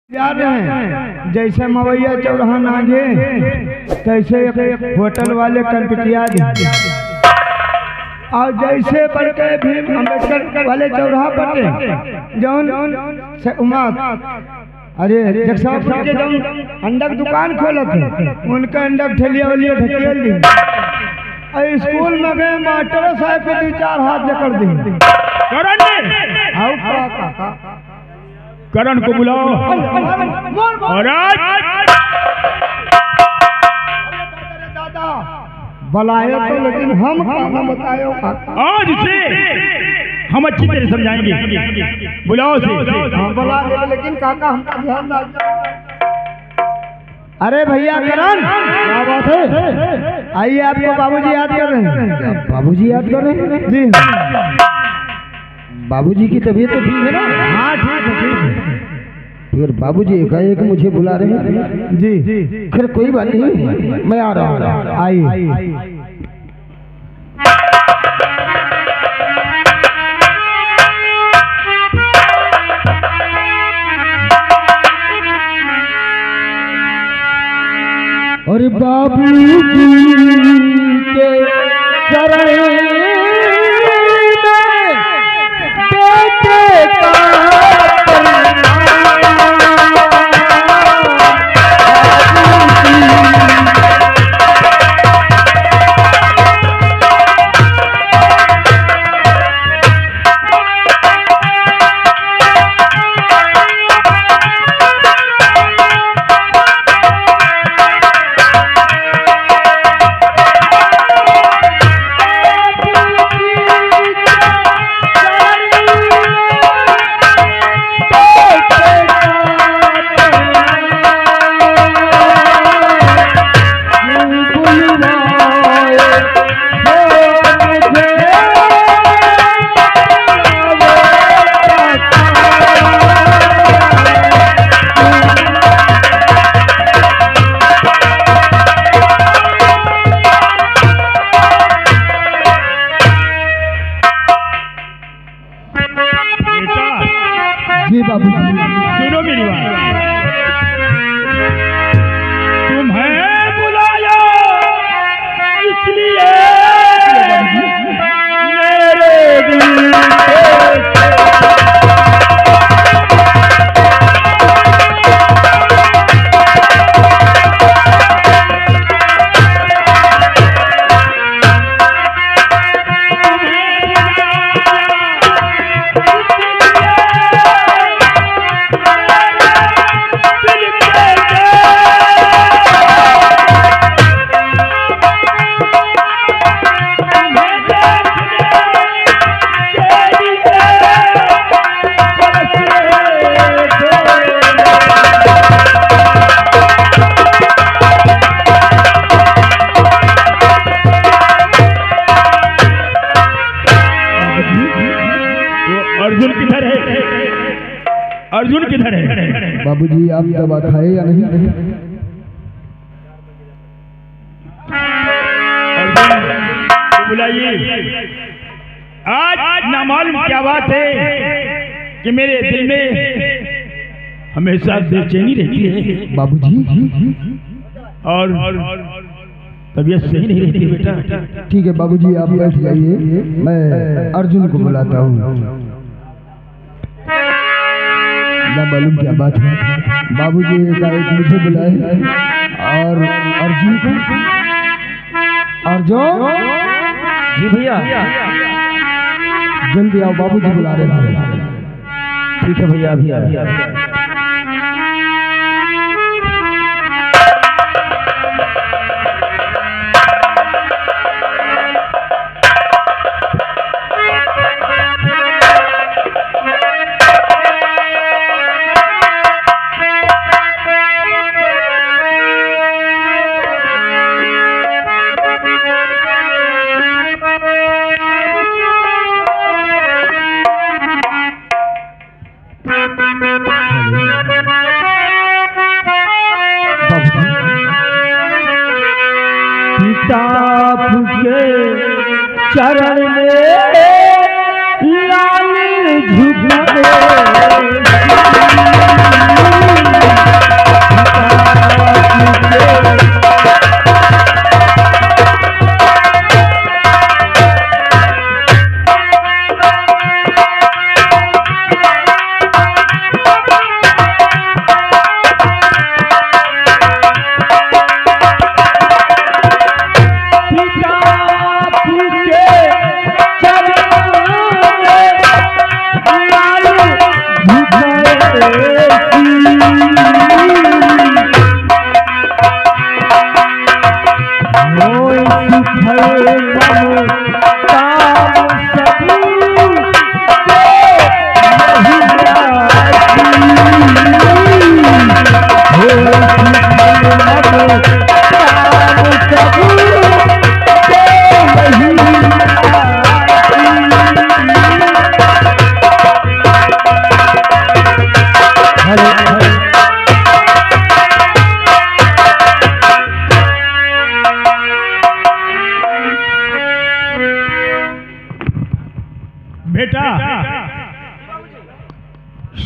जा रहे हैं। जैसे मवैया चौराहा नागे तैसे होटल वाले कलपिटिया और जैसे बढ़ के भीम अम्बेडकर वाले चौराहा पटे जौन अरे जगसाव के जौन अंडा दुकान खोले थे उनका अंडा ठेलिया वलिया ढकेल दी। स्कूल में गए मास्टर साहब के 2-4 हाथ जकड़ दी। करण को बुलाओ और दादा बुलाए तो लेकिन हम कहाँ बतायो आज से हम अच्छी तरह समझाएंगे। बुलाओ से हाँ बुला लेकिन काका हमका ध्यान रखना। अरे भैया करण क्या बात है? आइए आपको बाबूजी याद कर रहे हैं। बाबूजी याद कर रहे हैं जी। बाबूजी की तबीयत तो ठीक है ना? हाँ ठीक है। फिर बाबूजी एकाएक मुझे बुला रहे हैं। जी फिर कोई बात नहीं, मैं आ रहा हूँ। आइए। और बाबूजी के चरण जी बाबू सुनो मेरी बात। तुम्हें बुलाया इसलिए मेरे दिल अर्जुन किधर है? बाबूजी आप दवा खाए या नहीं? अर्जुन बुलाइए। आज ना मालूम क्या बात है कि मेरे दिल में हमेशा बेचैनी रहती है बाबूजी। और तबीयत सही नहीं रहती बेटा। ठीक है बाबूजी आप बैठ जाइए, मैं अर्जुन को बुलाता हूँ। ना मालूम क्या बात है, बाबूजी एकाएक मुझे बुलाए और अर्जुन को। अर्जुन जी भैया जल्दी आओ, बाबूजी बुला रहे हैं। ठीक है भैया अभी आ। किताब के चरण में लाल झुकाए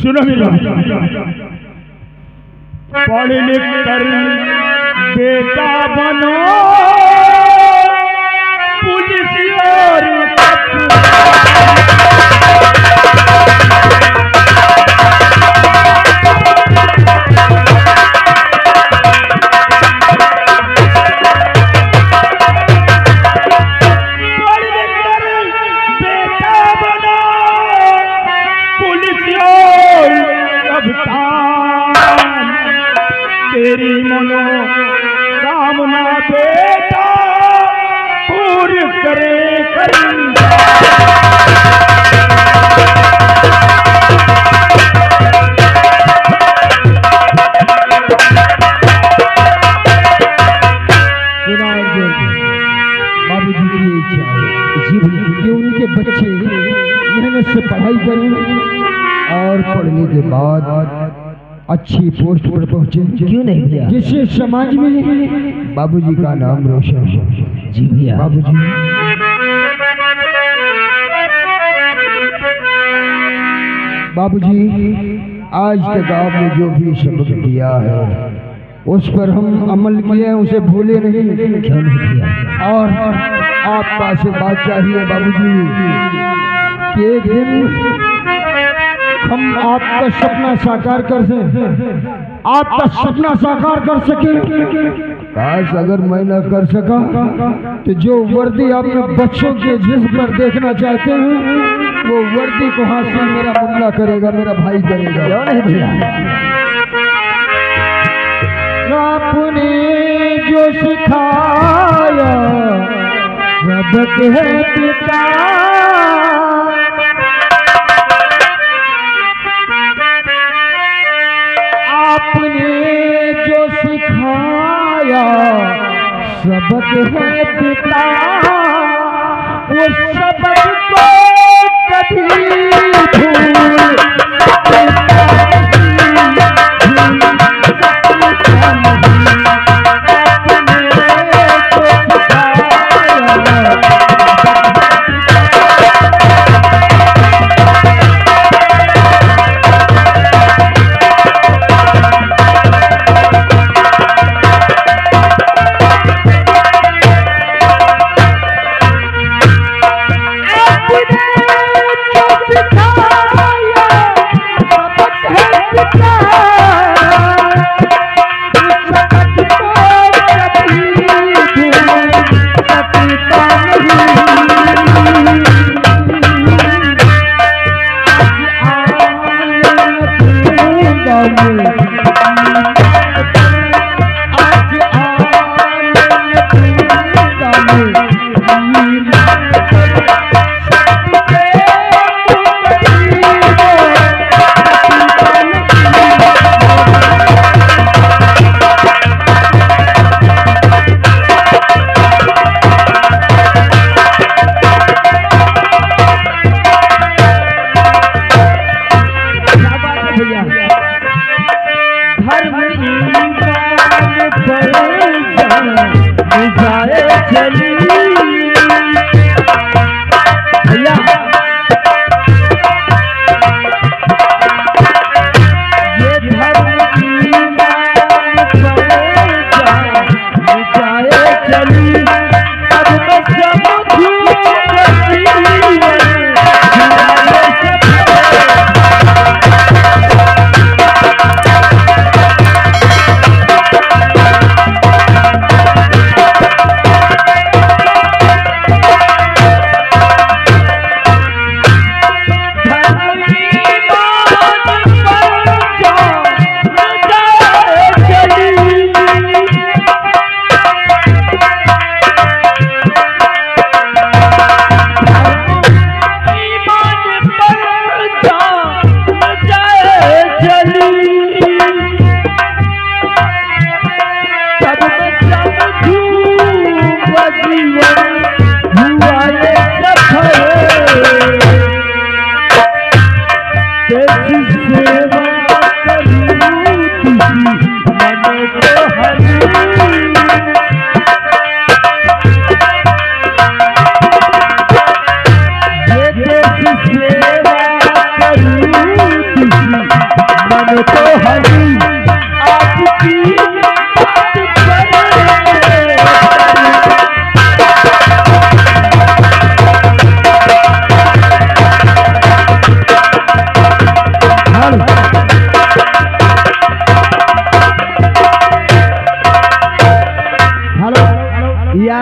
सुनो मेरी पढ़ लिख कर बेटा बनो पुलिस और तेरी मनो कामना बेटा पूर्ण करे बाबूजी की इच्छा है जी कि उनके बच्चे मेहनत से पढ़ाई करें और पढ़ने के बाद अच्छी पोस्ट पर पहुंचे। क्यों नहीं भैया? जिससे समाज में बाबूजी का नाम रोशन हो। जी भैया। बाबूजी बाबूजी आज तक आपने जो भी सबक दिया है उस पर हम अमल किए हैं, उसे भूले नहीं। क्यों नहीं भैया? और आपका आशीर्वाद चाहिए बाबूजी कि एक दिन हम आपका सपना साकार कर सके, आपका सपना साकार कर सके। काश अगर मैं न कर सका तो जो वर्दी आपने बच्चों के जिस्म पर देखना चाहते हैं वो वर्दी को हासिल मेरा मुन्ना करेगा, मेरा भाई करेगा। क्यों नहीं भैया? आपने जो सिखाया सबक है पिता, आपने जो सिखाया सबक है पिता, वो सबक को कभी भूल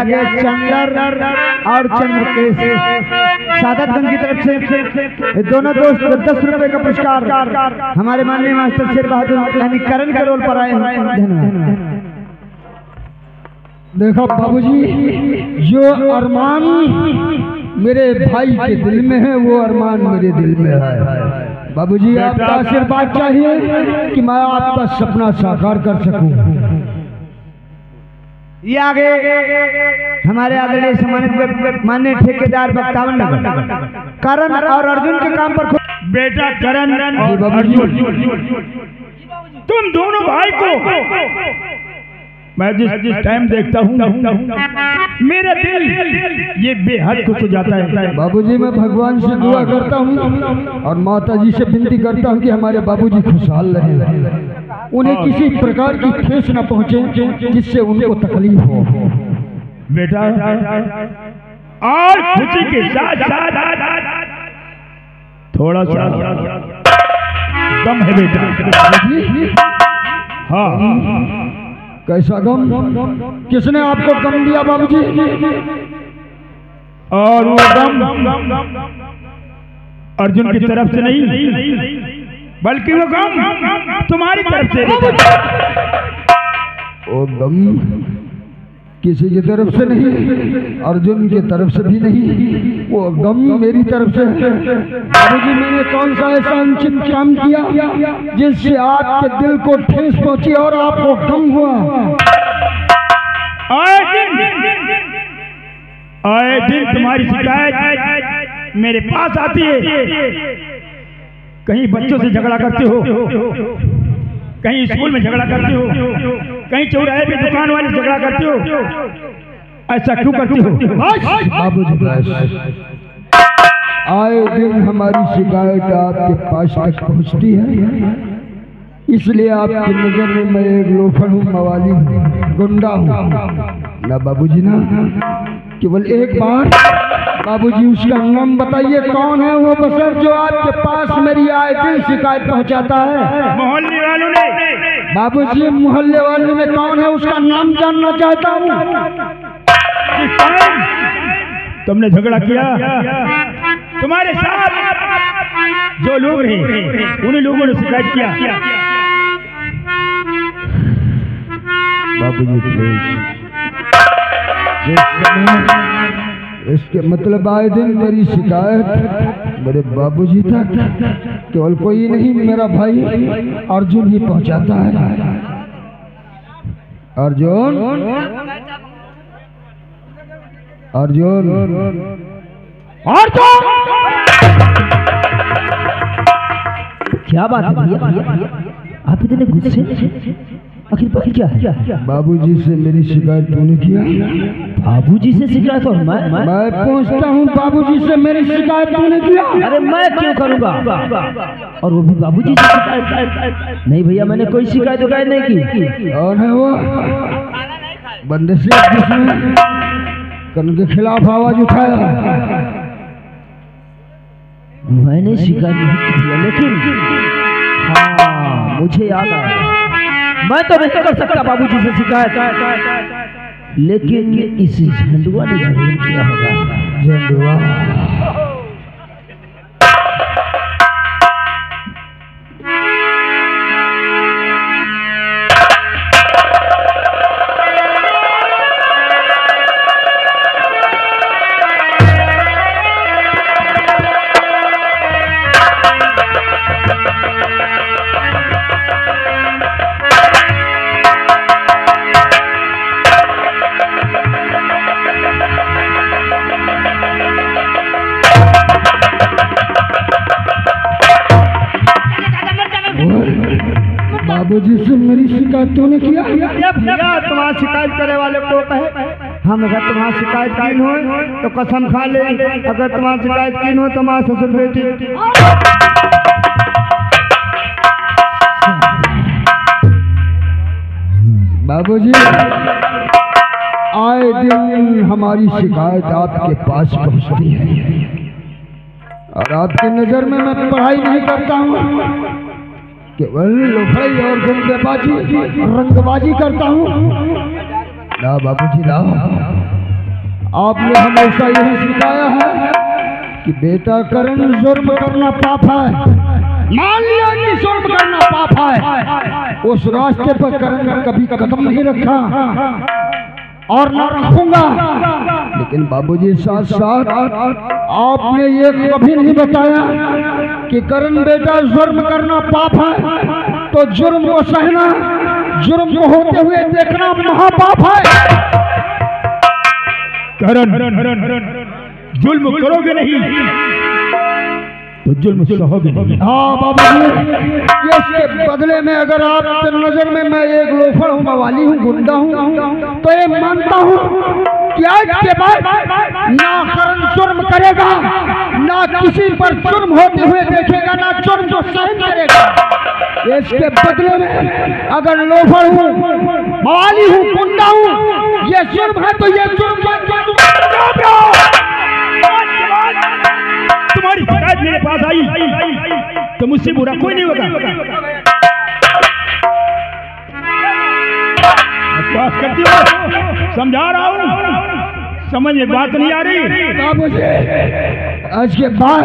आगे चंद्र और चंद्रकेश सादतगंज की तरफ से ये दोनों दोस्त 10 रुपए का पुरस्कार हमारे माननीय मास्टर शेर बहादुर यानी करण के रोल पर आए हैं। धन्यवाद। देखो बाबूजी, जो अरमान मेरे भाई के दिल में है वो अरमान मेरे दिल में है। बाबूजी आपका आशीर्वाद चाहिए कि मैं आपका सपना साकार कर सकूं। ये आगे हमारे आदरणीय सम्मानित माननीय ठेकेदार बक्तावन नगर करण और अर्जुन के काम पर बेटा करण और अर्जुन, तुम दोनों भाई को मैं जिस टाइम देखता हूँ मेरा दिल ये बेहद खुश हो जाता है। बाबूजी मैं भगवान से दुआ करता हूँ और माता जी से विनती करता हूँ कि हमारे बाबूजी खुशहाल रहे, उन्हें किसी प्रकार की ठेस न पहुँचे जिससे उनको तकलीफ हो। बेटा और खुशी के साथ साथ थोड़ा सा गम है बेटा। हाँ, कैसा गम? किसने आपको गम दिया बाबूजी? और वो गम अर्जुन की तरफ से नहीं बल्कि वो गम तुम्हारी तरफ से। वो गम किसी की तरफ से नहीं, अर्जुन की तरफ से भी नहीं, वो गम मेरी तरफ से है। बाबूजी मैंने कौन सा ऐसा अनुचित काम किया जिससे आपके दिल को ठेस पहुंची और आपको गम हुआ? आए दिन तुम्हारी शिकायत मेरे पास आती है। कहीं बच्चों से झगड़ा करते हो, कहीं स्कूल में झगड़ा करते हो, कहीं चौराहे पे दुकान वाले झगड़ा करते हो। ऐसा क्यों करते हो? बाबूजी आए दिन हमारी शिकायत आपके पास तक पहुंचती है, इसलिए आपकी नजर में मैं एक लोफर हूँ, मवाली हूँ, गुंडा हूँ ना बाबूजी ना। केवल एक बार बाबूजी उसका नाम बताइए, कौन है वो बसर जो आपके पास मेरी आए दिन शिकायत पहुंचाता है? मोहल्ले वालों ने। बाबूजी मोहल्ले वालों में कौन है उसका नाम जानना चाहता हूँ। तुमने झगड़ा किया, तुम्हारे साथ जो लोग हैं उन्हीं लोगों ने शिकायत किया। बाबूजी प्लीज, इसके मतलब आए दिन मेरी शिकायत मेरे बाबूजी तक केवल कोई नहीं, मेरा भाई अर्जुन ही पहुंचाता है। अर्जुन अर्जुन अर्जुन, क्या बात है भैया, आप इतने गुस्से? आखिर बात क्या है? बाबूजी से मेरी शिकायत तूने किया? बाबूजी से शिकायत? और मैं पूछता हूँ बाबूजी से मेरी शिकायत तूने किया? अरे मैं क्यों करूँगा, और वो भी बाबूजी से शिकायत? नहीं भैया, मैंने कोई शिकायत नहीं की। कौन है वो बंदे से जिसने करण के खिलाफ आवाज उठाया? मैंने शिकायत नहीं की, लेकिन हाँ मुझे याद आया, मैं तो नहीं कर सकता बाबूजी से शिकायत, लेकिन इस झंडुआ ने जरूर किया होगा। झंडुआ? बाबूजी से मेरी शिकायत तूने किया? भैया तुम्हारा शिकायत करे वाले को कहे, हम अगर तुम्हारा शिकायत की हो तो कसम खा ले, अगर तुम्हारा शिकायत की हो तो हमारा ससुर बेटी। बाबूजी आए दिन हमारी शिकायत आपके पास पहुंचती है, और आपकी नजर में मैं पढ़ाई नहीं करता हूँ, केवल लोफड़ाई और गुंडेबाजी रंगबाजी करता हूँ। ना बाबूजी ना, आपने हमेशा यही सिखाया है कि बेटा करण जुर्म करना पाप है। मान लिया कि जुर्म करना पाप है, उस रास्ते पर करण ने कभी कदम नहीं रखा और न रखूंगा। लेकिन बाबूजी साथ साथ आपने ये कभी नहीं बताया कि करण बेटा जुर्म करना पाप है तो जुर्म को सहना, जुर्म को होते हुए देखना महापाप है। करण जुल्म करोगे नहीं तो जुल्म सहोगे नहीं। हाँ बाबूजी, इसके बदले में अगर आप नजर में मैं एक लोफड़ हूँ, मवाली हूँ, गुंडा हूँ, तो ये मानता हूँ कि आज के बाद ना करण जुर्म करेगा, ना किसी पर जुर्म होते हुए देखेगा, ना जुर्म को सहन करेगा। इसके बदले में अगर लोफड़ हूँ, मवाली हूँ, गुंडा हूँ, ये जुर्म है तो ये जुर्म तुम्हारी शिकायत मेरे पास आई तो मुझसे बुरा कोई नहीं होगा। बकवास करती हो, समझा रहा हूँ, समझ में बात नहीं आ रही। बाबूजी आज के बाद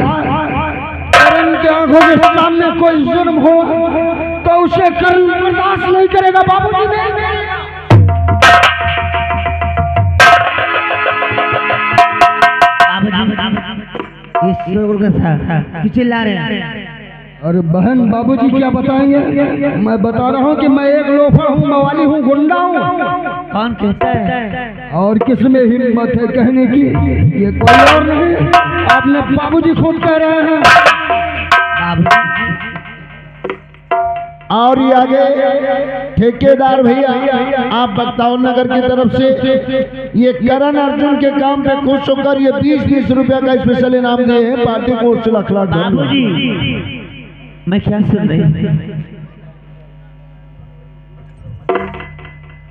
करण के आंखों के सामने कोई जुर्म हो तो उसे करण बर्दाश्त नहीं करेगा। बाबूजी चिल्ला रहे हैं। अरे बहन बाबूजी क्या बताएंगे? मैं बता रहा हूँ कि मैं एक लोफर हूँ, मवाली हूँ, गुंडा हूँ। कौन कहता है? और किसमें हिम्मत है कहने की? ये कोई और नहीं, आपने बाबूजी खुद कह रहे हैं। और ये आगे ठेकेदार भैया आप बक्तावर नगर की तरफ से ये करण अर्जुन के काम पे खुश होकर ये 20-20 रुपया का स्पेशल इनाम दिए हैं पार्टी को। उससे लाख लाख बाबूजी मैं क्या सुन रही हूँ?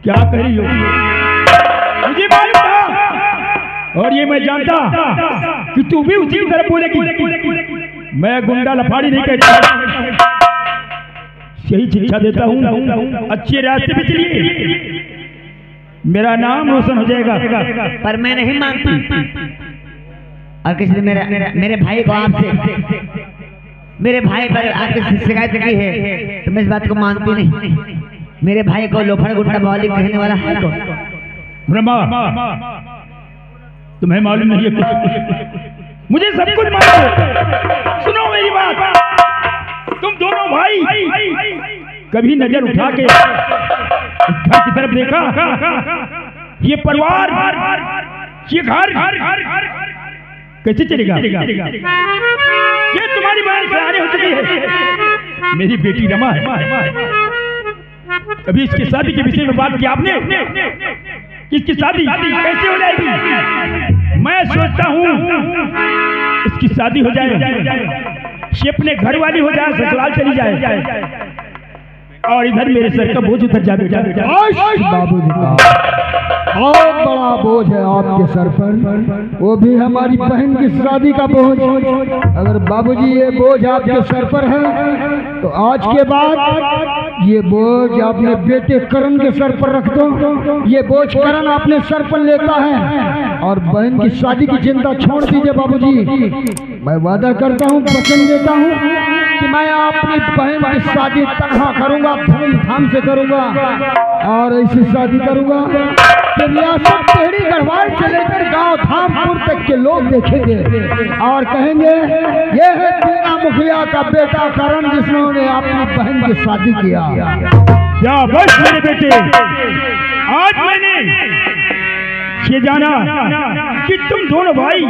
क्या कह रही हो? मुझे मालूम था और ये मैं जानता कि तू भी उसी की तरफ बोलेगी। मैं गुंडा लफाड़ी नहीं कहता, यही शिक्षा देता हूँ, अच्छे रास्ते पे चलिए, मेरा नाम रोशन हो जाएगा। पर मैं नहीं मानती। और किसी ने मेरे भाई को आपसे, मेरे भाई पर आपकी शिकायत की है तो मैं इस बात को मानती नहीं। मेरे भाई को लोफड़ गुंडा मवाली कहने वाला है तो ब्रह्मा, तुम्हें मालूम नहीं है कुछ, मुझे सब कुछ मालूम है। सुनो मेरी बात, तुम दोनों भाई कभी नजर उठा के इस घर की तरफ देखा? ये परिवार, ये घर कैसे चलेगा? ये तुम्हारी बहन सयानी हो चुकी है, मेरी बेटी रमा है। कभी इसकी शादी के विषय में बात की आपने? इसकी शादी कैसे हो जाएगी? मैं सोचता हूँ इसकी शादी हो जाए, ये अपने घर वाली हो जाए, ससुराल चली जाए और इधर मेरे सर का बोझ उतर जाए। बाबूजी का बहुत बड़ा बोझ है आपके सर पर, वो भी हमारी बहन की शादी का बोझ। अगर बाबूजी ये बोझ आपके सर पर है तो आज के बाद ये बोझ अपने बेटे करण के सर पर रख दो। ये बोझ करण अपने सर पर लेता है और बहन की शादी की चिंता छोड़ दीजिए बाबूजी। मैं वादा करता हूँ, वचन देता हूँ कि मैं अपनी बहन की शादी तनहा करूंगा, धूमधाम से करूंगा और ऐसी शादी करूंगा कि रियासत टेढ़ी गढ़वाल से लेकर गांव धामपुर तक के लोग देखेंगे और कहेंगे ये है तेरा मुखिया का बेटा करण जिसने अपनी बहन की शादी किया। क्या बस मेरे बेटे, आज मैंने ये जाना कि तुम दोनों भाई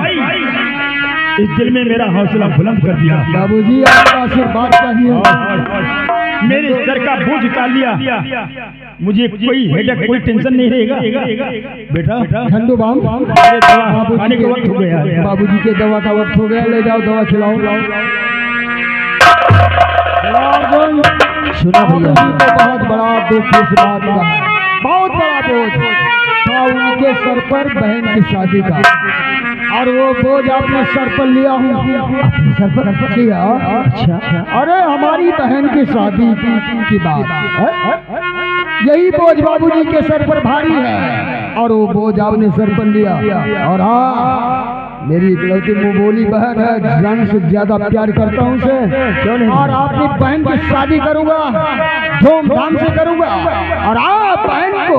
इस दिल में मेरा हौसला बुलंद कर दिया। बाबूजी आपका आशीर्वाद चाहिए। मेरे सर का बोझ उतार लिया, मुझे कोई हेडेक, कोई टेंशन नहीं रहेगा। बेटा ठंडू बाम खाने का वक्त हो गया। बाबूजी के दवा का वक्त हो गया, ले जाओ दवा खिलाओ। सुना भैया, बहुत बड़ा दुख इस बात का, बहुत बड़ा बोझ था उनके सर पर बहन की शादी का, और वो बोझ आपने सर पर लिया हूँ। सर पर लिया? अच्छा। अरे हमारी बहन की शादी की बात, ये यही बोझ बाबूजी के सर पर भारी है और वो बोझ आपने सर पर लिया। और हाँ, मेरी इकलौती मुँह बोली बहन है, जान से ज्यादा प्यार करता हूँ उसे, और आपकी बहन की शादी करूंगा, धूमधाम से करूंगा, और आप बहन को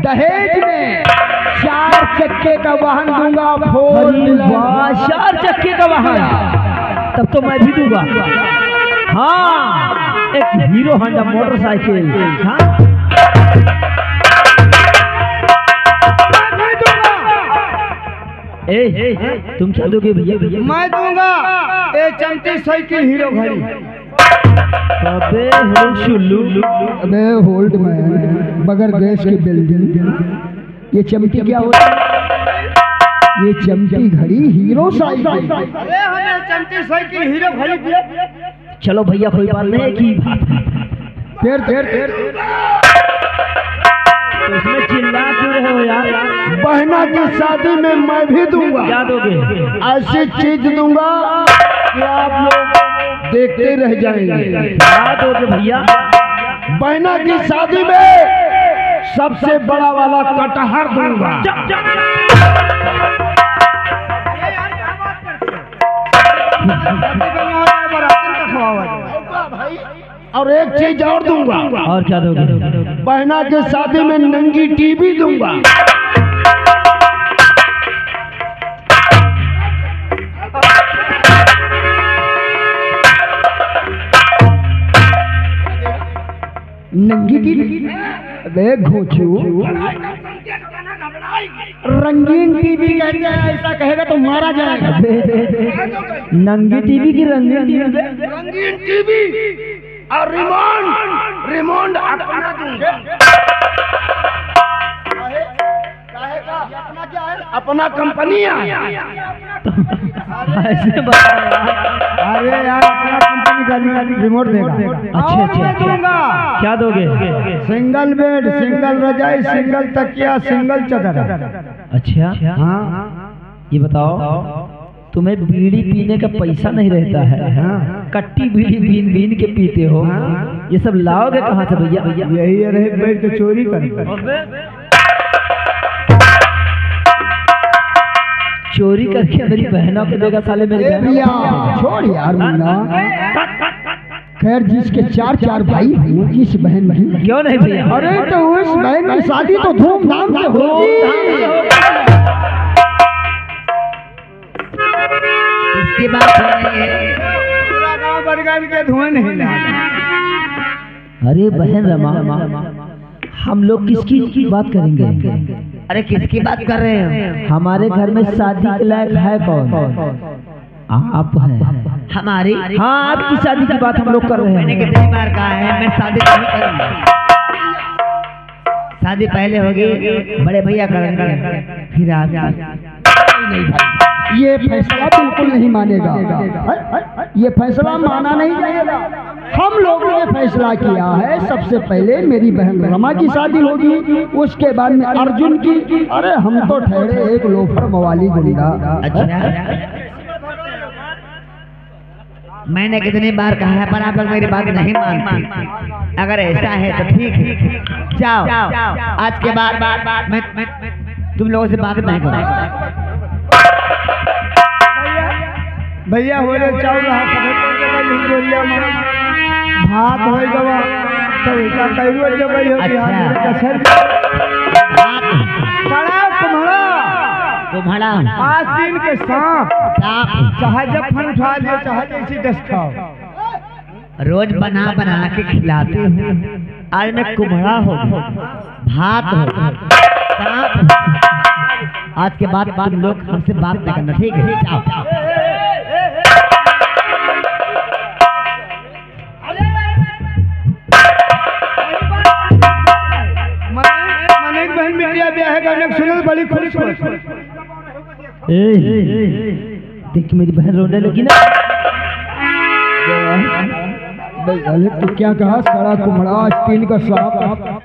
दहेज में 4 चक्के का वाहन दूंगा। 4 चक्के का वाहन, तब तो मैं भी दूंगा। हाँ, एक हीरो होंडा मोटरसाइकिल। हाँ, तुम क्या दोगे भैया? मैं दूंगा ये चमची साइकिल हीरो घड़ी। अबे शुल्लू, अबे होल्ड मैन, बगैर गैस की बिल्डिंग। ये चमटी क्या होती है? ये चमटी घड़ी हीरो साइकिल। अरे हमें चमची साइकिल हीरो घड़ी दिया। चलो भैया, कोई बात नहीं की बात। फिर तो इसमें चिल्ला क्यों रहे हो यार? बहना की शादी में मैं भी दूंगा। क्या दोगे? ऐसी चीज दूंगा कि आप लोग देखते रह जाएंगे। क्या दोगे भैया? बहना की शादी में सबसे बड़ा वाला कटहर दूंगा। और एक चीज और दूंगा। और क्या दोगे? बहना के शादी में नंगी टीवी दूंगा। नंगी टीवी? अबे घोचू, रंगीन टीवी कहते हैं, ऐसा कहेगा तो मारा जाएगा। नंगी टीवी की रंगीन टीवी? रंगीन टीवी और रिमोट अपना दूंगा। अपना क्या है? अपना कंपनी है। ऐसे बताओ। अरे यार, अपना कंपनी का रिमोट देगा। अच्छा, दूंगा। क्या दोगे? सिंगल बेड, सिंगल रजाई, सिंगल तकिया, सिंगल चादर। अच्छा, हाँ, ये बताओ, तुम्हें बीड़ी पीने का पैसा नहीं रहता है? हाँ। कट्टी बीड़ी बीन बीन के पीते हो। हाँ। ये सब लाओगे कहाँ से भैया? यही रहे बैठ के चोरी कर। चोरी करके मेरी बहनों को देगा साले मेरे भैया छोड़ यार मुन्ना। खैर, जिसके 4 भाई हों, इस बहन नहीं। क्यों नहीं भैया? अरे तो उस बहन की शादी तो धूमधाम से होगी। इसकी बात पूरा गांव बरगद के धुआं नहीं ला। अरे बहन रमा, हम लोग किसकी बात करेंगे? अरे किसकी बात कर रहे हो? हमारे घर में शादी के लायक है कौन? आप हैं। हमारी? हाँ, आपकी शादी की बात हम लोग कर रहे मैंने हैं। कितनी बार कहा है मैं शादी नहीं करूंगा। शादी पहले होगी, बड़े भैया करेंगे, फिर आप। नहीं भाई, ये फैसला बिल्कुल नहीं मानेगा। ये फैसला माना नहीं जाएगा। हम लोगों ने फैसला किया है, सबसे पहले मेरी बहन रमा की शादी होगी, उसके बाद में अर्जुन की। अरे हम तो ठहरे एक लोफर मवाली गुंडा। अच्छा, मैंने कितनी बार कहा है, पर आप लोग मेरी बात नहीं मानते। अगर ऐसा है तो ठीक है, जाओ। आज के बाद मैं तुम लोगों से बात नहीं करूंगा। भैया हो रे चावल भात हो गवा तो क्या कहियो जबई हो बिहार कसर सड़ा तुम्हारा 5 दिन के सांप सांप चाहे जब फन उठा लियो, चाहे जैसी डस खाओ। रोज बना बना के खिलाते हो। आज मैं कुम्हड़ा हो, भात हो, सांप। आज के बाद तुम लोग हमसे बात नहीं करना, ठीक है? जाओ। मने बहन बिटिया ब्याह करने सुनल बड़ी खुश हो। देख मेरी बहन रोने लगी ना। अरे तो क्या कहा, सड़ा कुम्हड़ा, 3 का सांप।